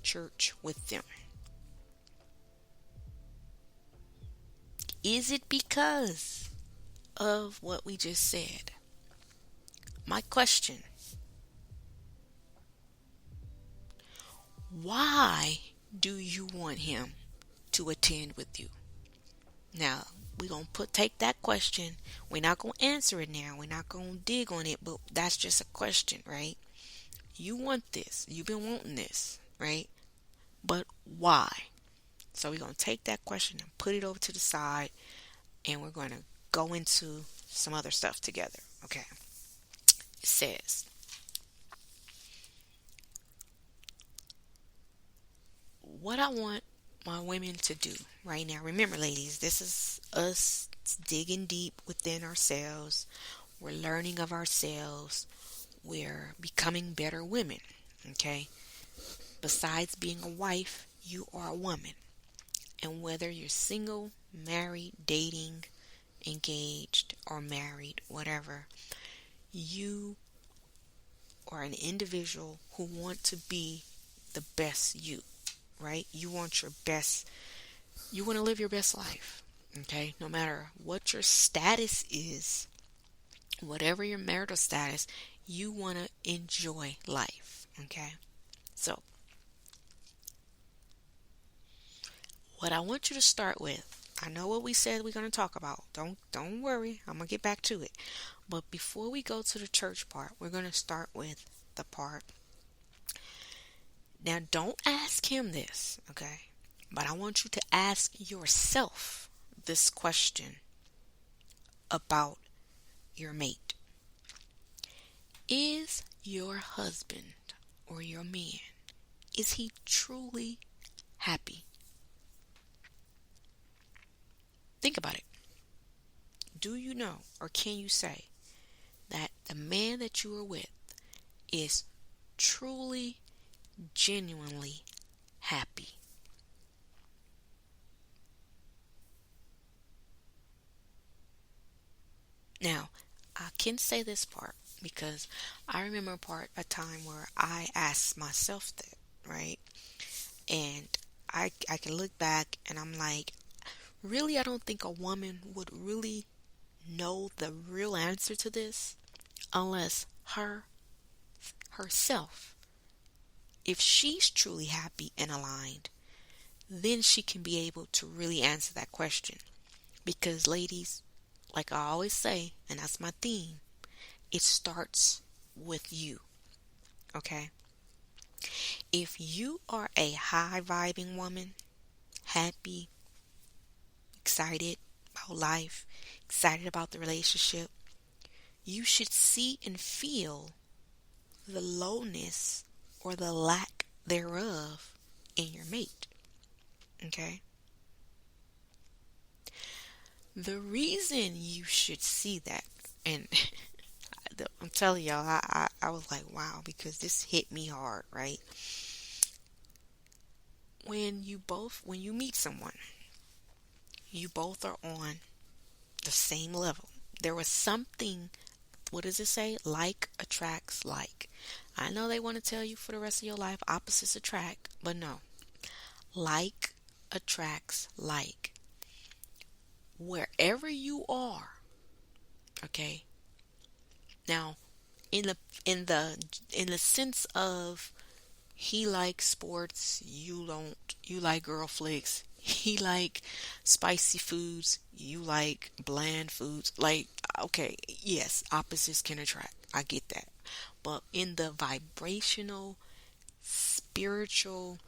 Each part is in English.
church with them? Is it because of what we just said? My question: why do you want him to attend with you? Now, we're going to take that question. We're not going to answer it now. We're not going to dig on it, but that's just a question, right? You want this. You've been wanting this, right? But why? So we're going to take that question and put it over to the side, and we're going to go into some other stuff together, okay? It says, what I want my women to do right now. Remember, ladies, this is us digging deep within ourselves. We're learning of ourselves. We're becoming better women, okay? Besides being a wife, you are a woman. And whether you're single, married, dating, engaged, or married, whatever, you are an individual who want to be the best you, right? You want your best, you want to live your best life, okay? No matter what your status is, whatever your marital status, you want to enjoy life, okay? So, what I want you to start with, I know what we said we're going to talk about. Don't worry, I'm going to get back to it. But before we go to the church part, we're going to start with the part. Now, don't ask him this, okay? But I want you to ask yourself this question about your mate. Is your husband or your man, is he truly happy? Think about it. Do you know, or can you say that the man that you are with is truly, genuinely happy? Now, I can say this part because I remember a time where I asked myself that, right? And I can look back and I'm like, really, I don't think a woman would really know the real answer to this unless herself, if she's truly happy and aligned, then she can be able to really answer that question. Because, ladies, like I always say, and that's my theme, it starts with you, okay? If you are a high vibing woman, happy, excited about life, excited about the relationship, you should see and feel the lowness or the lack thereof in your mate, okay? The reason you should see that, and I'm telling y'all, I was like, wow, because this hit me hard, right? When you meet someone, you both are on the same level. There was something, what does it say? Like attracts like. I know they want to tell you for the rest of your life, opposites attract, but no. Like attracts like. Wherever you are, okay? Now, in the in the in the sense of he likes sports, you don't. You like girl flicks. He like spicy foods, you like bland foods. Like, okay, yes, opposites can attract. I get that. But in the vibrational, spiritual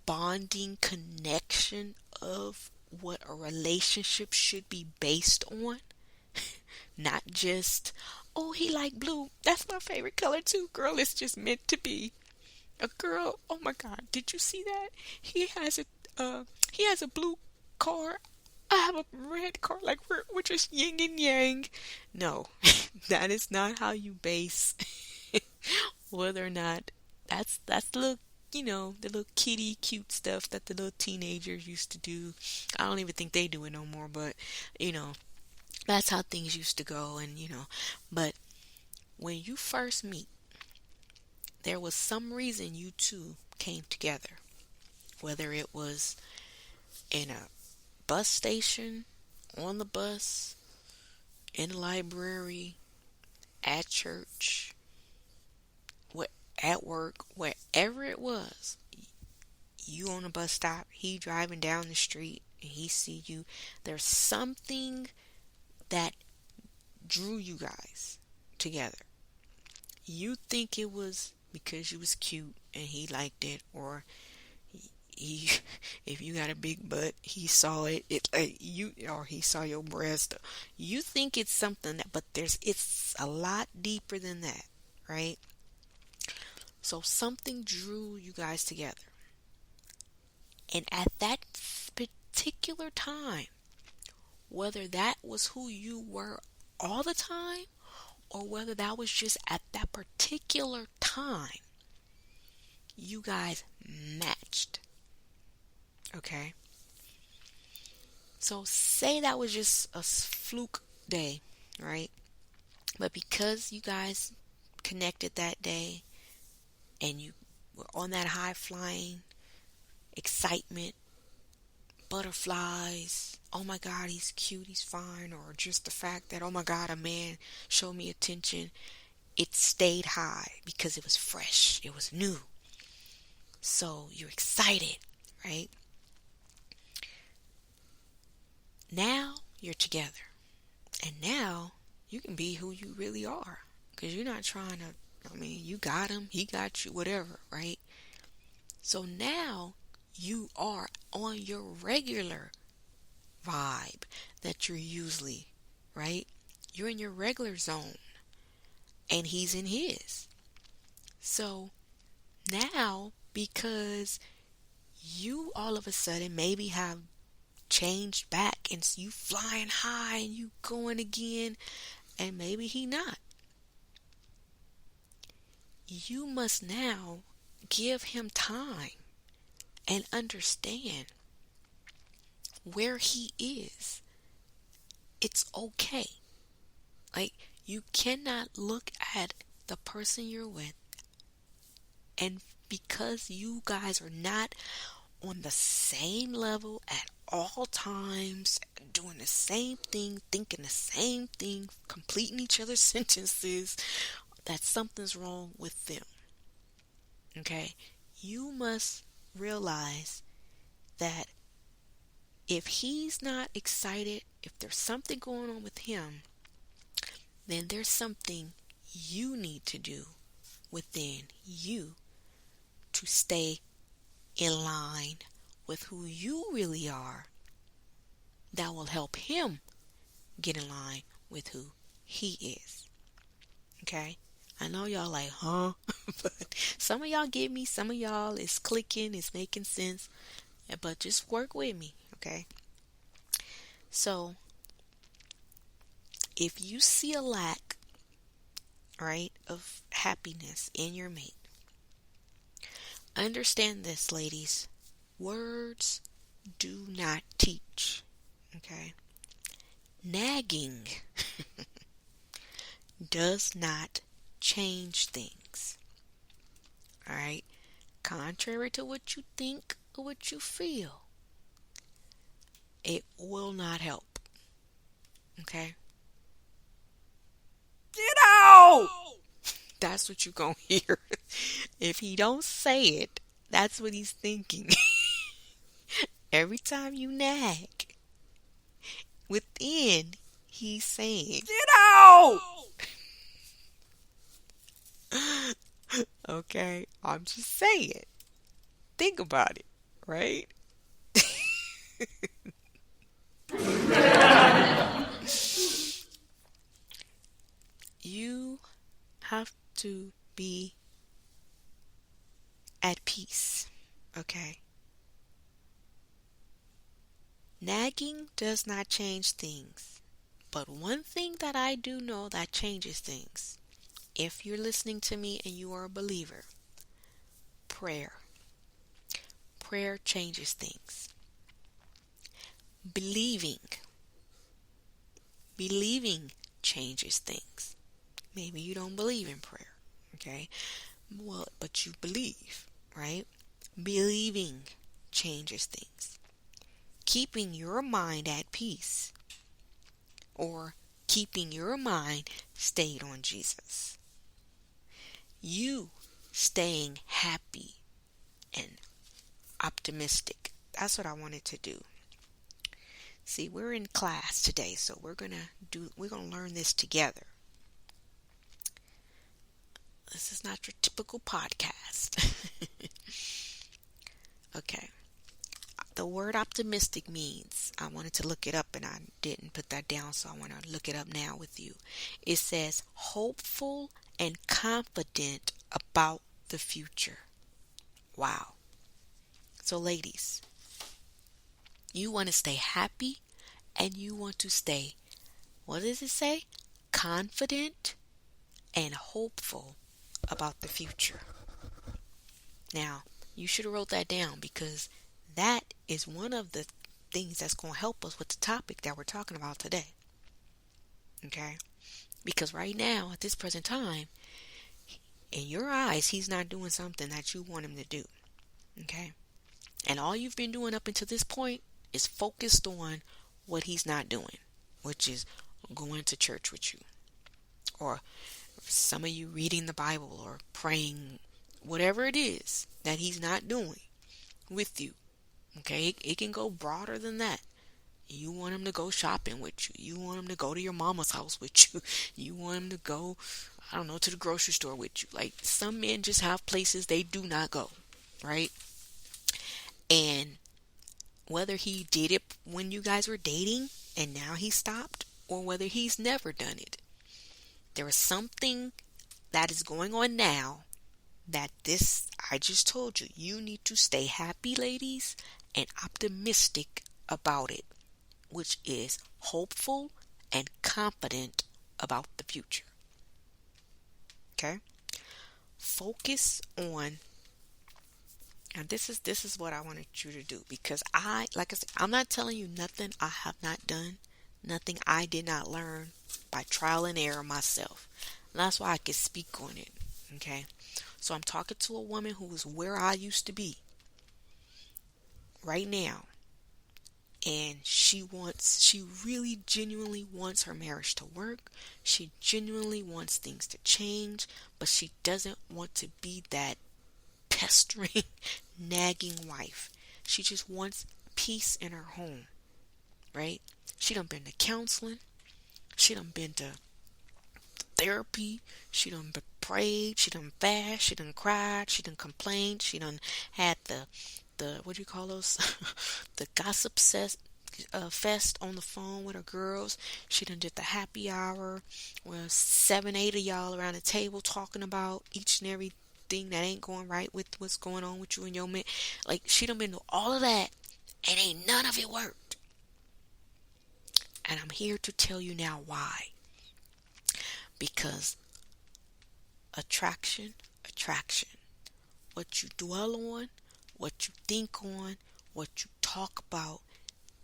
bonding connection of what a relationship should be based on, not just, oh, he like blue. That's my favorite color too. Girl, it's just meant to be. A girl, oh my God, did you see that? He has a blue car. I have a red car. Like we're just yin and yang. No, that is not how you base whether or not that's the little, the little kitty cute stuff that the little teenagers used to do. I don't even think they do it no more, but you know, that's how things used to go. And but when you first meet, there was some reason you two came together. Whether it was in a bus station, on the bus, in the library, at church, what at work, wherever it was, you on a bus stop, he driving down the street, and he see you. There's something that drew you guys together. You think it was because you was cute and he liked it, or he, if you got a big butt, he saw it. Or he saw your breast. You think it's something that, but it's a lot deeper than that, right? So something drew you guys together, and at that particular time, whether that was who you were all the time, or whether that was just at that particular time, you guys matched. Okay? So say that was just a fluke day, right? But because you guys connected that day and you were on that high flying excitement, butterflies, oh my God, he's cute, he's fine, or just the fact that, oh my God, a man showed me attention, it stayed high because it was fresh, it was new. So you're excited, right? Now you're together. And now you can be who you really are. Because you're not trying to, you got him, he got you, whatever, right? So now you are on your regular vibe that you're usually, right? You're in your regular zone. And he's in his. So now, because you all of a sudden maybe have changed back and you flying high and you going again, and maybe he not, you must now give him time and understand where he is. It's okay. Like, you cannot look at the person you're with, and because you guys are not on the same level at all times, doing the same thing, thinking the same thing, completing each other's sentences, that something's wrong with them. Okay? You must realize that if he's not excited, if there's something going on with him, then there's something you need to do within you to stay in line with who you really are, that will help him get in line with who he is. Okay? I know y'all like, huh? But some of y'all get me, some of y'all is clicking, it's making sense. But just work with me, okay? So, if you see a lack, right, of happiness in your mate, understand this, ladies. Words do not teach, okay? Nagging does not change things, all right? Contrary to what you think or what you feel, it will not help, okay? Get out! That's what you're going to hear. If he don't say it, that's what he's thinking. Every time you nag, within, he's saying, get out! Okay, I'm just saying. Think about it, right? You have to be at peace, okay? Nagging does not change things. But one thing that I do know that changes things, if you're listening to me and you are a believer, prayer. Prayer changes things. Believing changes things. Maybe you don't believe in prayer, okay? Well, but you believe, right? Believing changes things. Keeping your mind at peace, or keeping your mind stayed on Jesus. You staying happy and optimistic. That's what I wanted to do. See, we're in class today, so we're gonna learn this together. This is not your typical podcast. Okay. The word optimistic means, I wanted to look it up and I didn't put that down, so I want to look it up now with you. It says hopeful and confident about the future. Wow. So ladies, you want to stay happy and you want to stay, what does it say? Confident and hopeful about the future. Now, you should have wrote that down, because that is one of the things that's going to help us with the topic that we're talking about today. Okay? Because right now, at this present time, in your eyes, he's not doing something that you want him to do. Okay? And all you've been doing up until this point is focused on what he's not doing, which is going to church with you. Or some of you reading the Bible or praying, whatever it is that he's not doing with you. Okay, it can go broader than that. You want him to go shopping with you. You want him to go to your mama's house with you. You want him to go, I don't know, to the grocery store with you. Like, some men just have places they do not go, right? And whether he did it when you guys were dating and now he stopped, or whether he's never done it, there is something that is going on now that I just told you. You need to stay happy, ladies, and optimistic about it, which is hopeful and confident about the future. Okay? Focus on, and this is what I wanted you to do, because like I said, I'm not telling you nothing I have not done, nothing I did not learn by trial and error myself. And that's why I can speak on it. Okay? So I'm talking to a woman who is where I used to be right now. And she really genuinely wants her marriage to work. She genuinely wants things to change, but she doesn't want to be that pestering, nagging wife. She just wants peace in her home, right? She done been to counseling. She done been to therapy. She done prayed. She done fasted. She done cried. She done complained. She done had the what do you call those? The gossip fest on the phone with her girls. She done did the happy hour where 7, 8 of y'all around the table talking about each and every thing that ain't going right with what's going on with you and your man. Like, she done been to all of that and ain't none of it worked. And I'm here to tell you now why. Because attraction. What you dwell on, what you think on, what you talk about,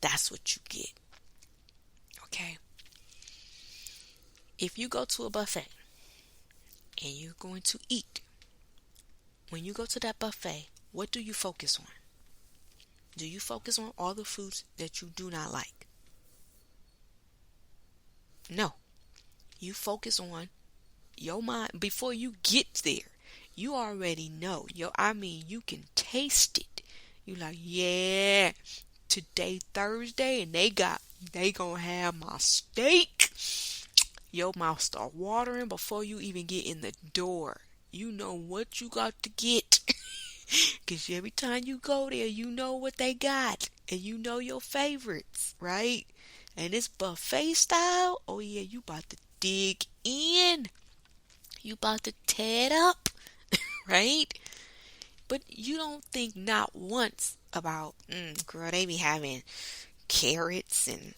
that's what you get. Okay? If you go to a buffet and you're going to eat, when you go to that buffet, what do you focus on? Do you focus on all the foods that you do not like? No. You focus on your mind. Before you get there, you already know. You can taste it. You like, yeah, today Thursday and they gonna have my steak. Your mouth start watering before you even get in the door. You know what you got to get. Because every time you go there, you know what they got. And you know your favorites, right? And it's buffet style. Oh yeah, you about to dig in. You about to tear it up, right? But you don't think not once about, girl, they be having carrots and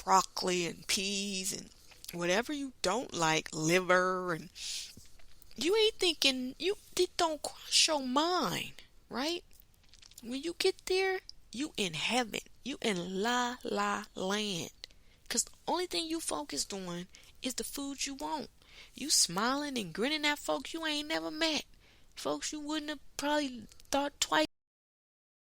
broccoli and peas and whatever you don't like, liver, and you ain't thinking, it don't cross your mind, right? When you get there, you in heaven. You in la la land. Because the only thing you focused on is the food you want. You smiling and grinning at folks you ain't never met. Folks you wouldn't have probably thought twice